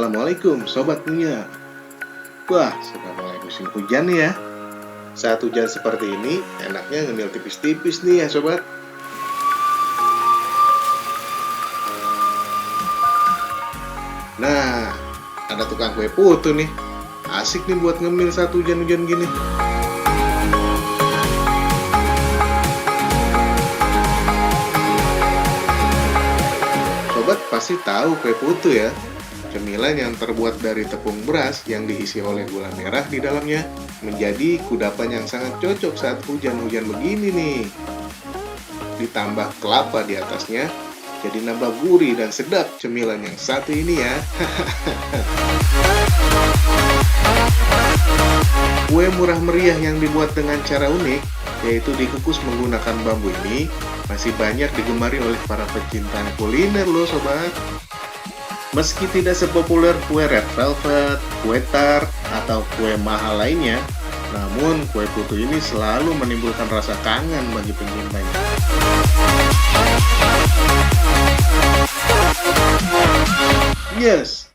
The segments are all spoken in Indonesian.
Assalamualaikum Sobat Punya. Wah, sudah mulai musim hujan nih ya. Saat hujan seperti ini, enaknya ngemil tipis-tipis nih ya Sobat. Nah, ada tukang kue putu nih. Asik nih buat ngemil saat hujan-hujan gini. Sobat pasti tahu kue putu ya. Cemilan yang terbuat dari tepung beras yang diisi oleh gula merah di dalamnya menjadi kudapan yang sangat cocok saat hujan-hujan begini nih. Ditambah kelapa di atasnya, jadi nambah gurih dan sedap cemilan yang satu ini ya. Kue murah meriah yang dibuat dengan cara unik, yaitu dikukus menggunakan bambu ini, masih banyak digemari oleh para pecinta kuliner loh sobat. Meski tidak sepopuler kue red velvet, kue tart, atau kue mahal lainnya, namun kue putu ini selalu menimbulkan rasa kangen bagi pencintanya. Yes!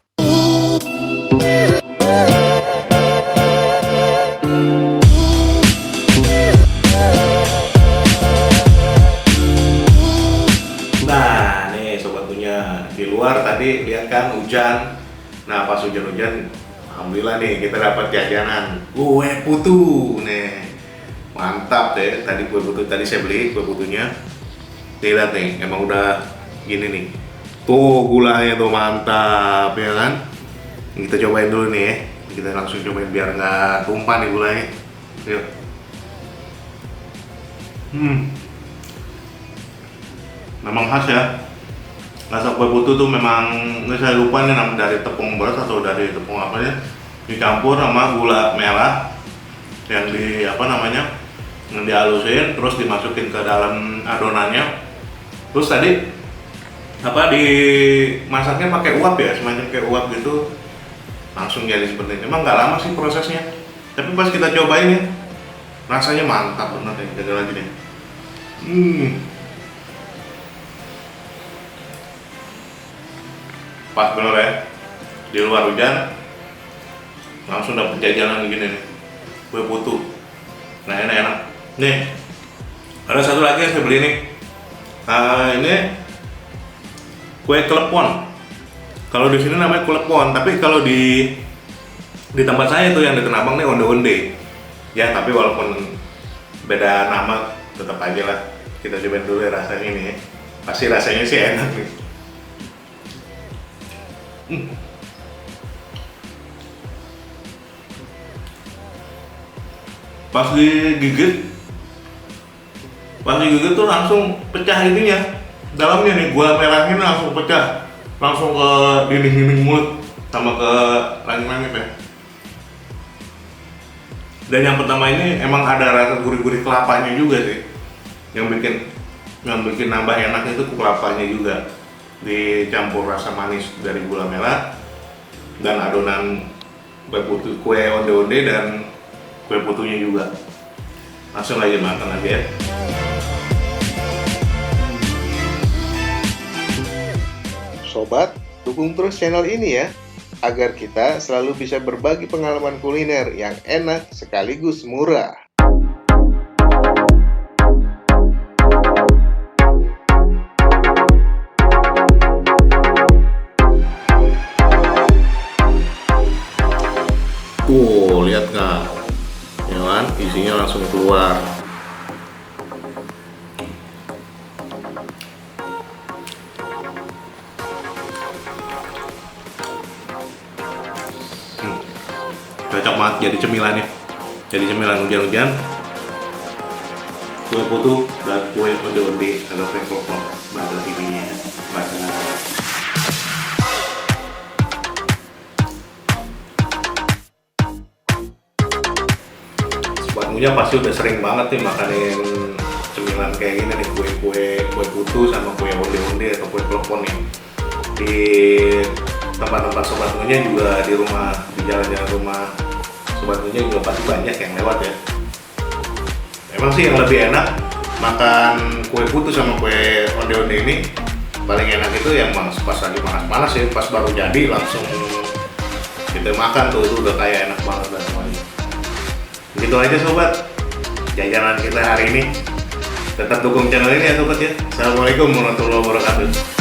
Nah, nih Sobat Punya, di luar tadi lihat kan hujan. Nah, pas hujan-hujan, alhamdulillah nih kita dapat jajanan kue putu. Nih, mantap deh. Tadi kue putu tadi saya beli kue putunya. Lihat nih, emang udah gini nih. Tuh gulanya tuh mantap ya kan. Kita cobain dulu nih ya. Kita langsung cobain biar nggak tumpah nih gulanya. Yuk. Memang khas ya. Rasa kue putu tuh memang, ini saya lupa nih nama dari tepung beras atau dari tepung apa ya, dicampur sama gula merah yang di apa namanya, yang dihalusin terus dimasukin ke dalam adonannya. Terus tadi apa dimasaknya pakai uap ya, semacam kayak uap gitu, langsung jadi seperti ini. Emang nggak lama sih prosesnya, tapi pas kita cobain ya rasanya mantap bener nih. Jadi lagi deh. Pas bener ya, di luar hujan langsung dapet jajanan gini nih, kue putu. Nah ini enak nih. Ada satu lagi yang saya beli nih. Ini kue klepon. Kalau di sini namanya klepon, tapi kalau di tempat saya itu yang di Tanah Abang nih onde-onde ya. Tapi walaupun beda nama tetap aja lah kita cobain dulu ya rasanya nih. Pasti rasanya sih enak nih. Pas digigit tuh langsung pecah ininya, dalamnya nih gula merahnya langsung pecah, langsung ke dinding-dinding mulut sama ke langit-langit ya. Dan yang pertama ini emang ada rasa gurih-gurih kelapanya juga sih, yang bikin nambah enak itu kelapanya juga, dicampur rasa manis dari gula merah dan adonan kue onde-onde dan kue putunya juga. Langsung aja makan aja ya. Sobat, dukung terus channel ini ya, agar kita selalu bisa berbagi pengalaman kuliner yang enak sekaligus murah. Tuh, lihat nggak? Ya kan, isinya langsung keluar. Cocok banget jadi cemilannya. Jadi cemilan hujan-hujan, kue putu dan kue onde-onde atau kue klepon bahasa TV-nya. Sebenarnya pasti udah sering banget nih makanin cemilan kayak gini nih, kue putu sama kue onde-onde atau kue klepon nih. Di tempat-tempat Sobat Punya juga, di rumah, di jalan-jalan rumah Sobat Punya juga pasti banyak yang lewat ya. Emang sih yang lebih enak makan kue putu sama kue onde-onde ini, paling enak itu yang pas lagi panas-panas ya, pas baru jadi langsung kita makan tuh itu udah kayak enak banget dan semuanya. Begitu aja sobat jajanan kita hari ini. Tetap dukung channel ini ya sobat ya. Assalamualaikum warahmatullahi wabarakatuh.